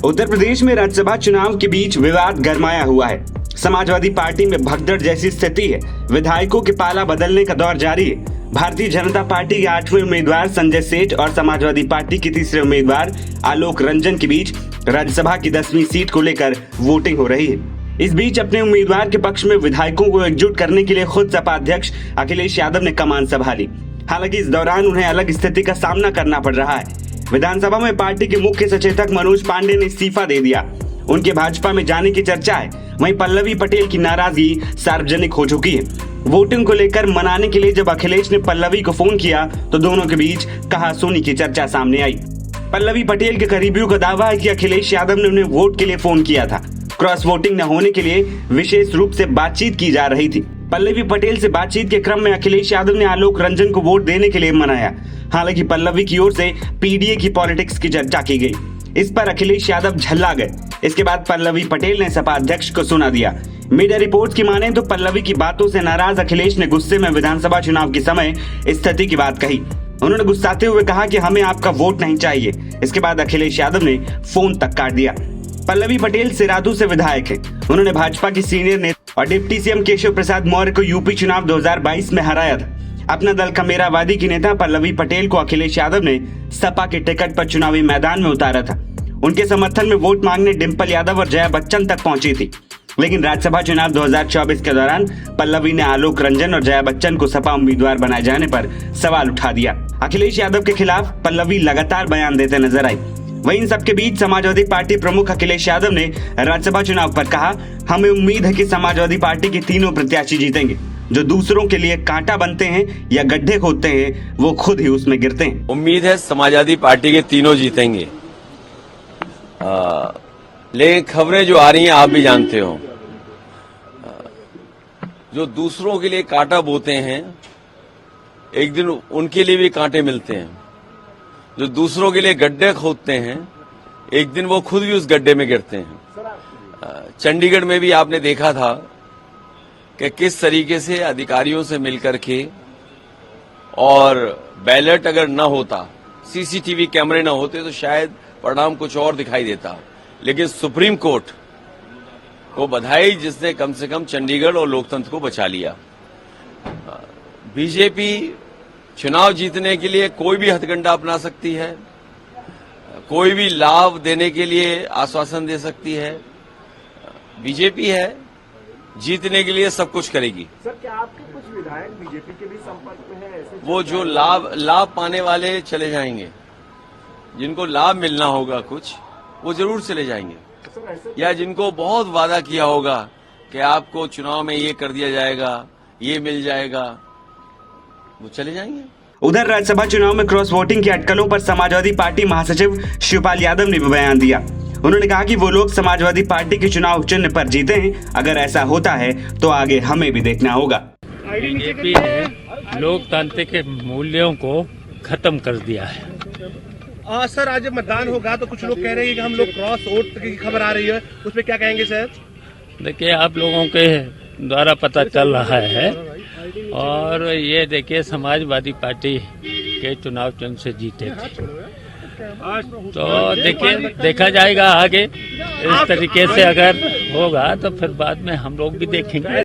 उत्तर प्रदेश में राज्यसभा चुनाव के बीच विवाद गरमाया हुआ है। समाजवादी पार्टी में भगदड़ जैसी स्थिति है। विधायकों के पाला बदलने का दौर जारी है। भारतीय जनता पार्टी के 8वें उम्मीदवार संजय सेठ और समाजवादी पार्टी के 3रे उम्मीदवार आलोक रंजन के बीच राज्यसभा की 10वीं सीट को लेकर वोटिंग हो रही है। इस बीच अपने उम्मीदवार के पक्ष में विधायकों को एकजुट करने के लिए खुद सपा अध्यक्ष अखिलेश यादव ने कमान संभाली। हालांकि इस दौरान उन्हें अलग स्थिति का सामना करना पड़ रहा है। विधानसभा में पार्टी के मुख्य सचेतक मनोज पांडे ने इस्तीफा दे दिया। उनके भाजपा में जाने की चर्चा है। वहीं पल्लवी पटेल की नाराजगी सार्वजनिक हो चुकी है। वोटिंग को लेकर मनाने के लिए जब अखिलेश ने पल्लवी को फोन किया तो दोनों के बीच कहासुनी की चर्चा सामने आई। पल्लवी पटेल के करीबियों का दावा है कि अखिलेश यादव ने उन्हें वोट के लिए फोन किया था। क्रॉस वोटिंग न होने के लिए विशेष रूप से बातचीत की जा रही थी। पल्लवी पटेल से बातचीत के क्रम में अखिलेश यादव ने आलोक रंजन को वोट देने के लिए मनाया। हालांकि पल्लवी की ओर से पीडीए की पॉलिटिक्स की चर्चा की गई। इस पर अखिलेश यादव झल्ला गए। इसके बाद पल्लवी पटेल ने सपा अध्यक्ष को सुना दिया। मीडिया रिपोर्ट्स की माने तो पल्लवी की बातों से नाराज अखिलेश ने गुस्से में विधानसभा चुनाव के समय स्थिति की बात कही। उन्होंने गुस्साते हुए कहा कि हमें आपका वोट नहीं चाहिए। इसके बाद अखिलेश यादव ने फोन तक काट दिया। पल्लवी पटेल सिरादू से विधायक है। उन्होंने भाजपा की सीनियर नेता और डिप्टी सीएम केशव प्रसाद मौर्य को यूपी चुनाव 2022 में हराया था। अपना दल खमेरावादी की नेता पल्लवी पटेल को अखिलेश यादव ने सपा के टिकट पर चुनावी मैदान में उतारा था। उनके समर्थन में वोट मांगने डिंपल यादव और जया बच्चन तक पहुंची थी। लेकिन राज्यसभा चुनाव 2024 के दौरान पल्लवी ने आलोक रंजन और जया बच्चन को सपा उम्मीदवार बनाए जाने पर सवाल उठा दिया। अखिलेश यादव के खिलाफ पल्लवी लगातार बयान देते नजर आई। वहीं इन सबके बीच समाजवादी पार्टी प्रमुख अखिलेश यादव ने राज्यसभा चुनाव पर कहा, हमें उम्मीद है कि समाजवादी पार्टी के तीनों प्रत्याशी जीतेंगे। जो दूसरों के लिए कांटा बनते हैं या गड्ढे खोदते हैं वो खुद ही उसमें गिरते हैं। उम्मीद है समाजवादी पार्टी के तीनों जीतेंगे। लेकिन खबरें जो आ रही हैं आप भी जानते हो, जो दूसरों के लिए कांटा बोते हैं एक दिन उनके लिए भी कांटे मिलते हैं। जो दूसरों के लिए गड्ढे खोदते हैं एक दिन वो खुद भी उस गड्ढे में गिरते हैं। चंडीगढ़ में भी आपने देखा था कि किस तरीके से अधिकारियों से मिलकर के, और बैलेट अगर न होता, सीसीटीवी कैमरे न होते तो शायद परिणाम कुछ और दिखाई देता। लेकिन सुप्रीम कोर्ट को बधाई जिसने कम से कम चंडीगढ़ और लोकतंत्र को बचा लिया। बीजेपी चुनाव जीतने के लिए कोई भी हथकंडा अपना सकती है, कोई भी लाभ देने के लिए आश्वासन दे सकती है। बीजेपी है, जीतने के लिए सब कुछ करेगी। सर, क्या आपके कुछ विधायक बीजेपी के भी संपर्क में हैं? ऐसे वो जो लाभ पाने वाले चले जाएंगे, जिनको लाभ मिलना होगा कुछ, वो जरूर चले जाएंगे। या जिनको बहुत वादा किया होगा कि आपको चुनाव में ये कर दिया जाएगा, ये मिल जाएगा, वो चले जाएंगे। उधर राज्यसभा चुनाव में क्रॉस वोटिंग की अटकलों पर समाजवादी पार्टी महासचिव शिवपाल यादव ने भी बयान दिया। उन्होंने कहा कि वो लोग समाजवादी पार्टी के चुनाव चिन्ह पर जीते हैं। अगर ऐसा होता है तो आगे हमें भी देखना होगा। बीजेपी ने लोकतंत्र के मूल्यों को खत्म कर दिया है। सर, आज मतदान होगा तो कुछ लोग कह रहे हैं कि हम लोग क्रॉस वोट की खबर आ रही है, उसमें क्या कहेंगे सर? देखिए, आप लोगों के द्वारा पता चल रहा है, और ये देखिए समाजवादी पार्टी के चुनाव चिन्ह से जीते थे। तो देखिए, देखा जाएगा आगे। इस तरीके से अगर होगा तो फिर बाद में हम लोग भी देखेंगे।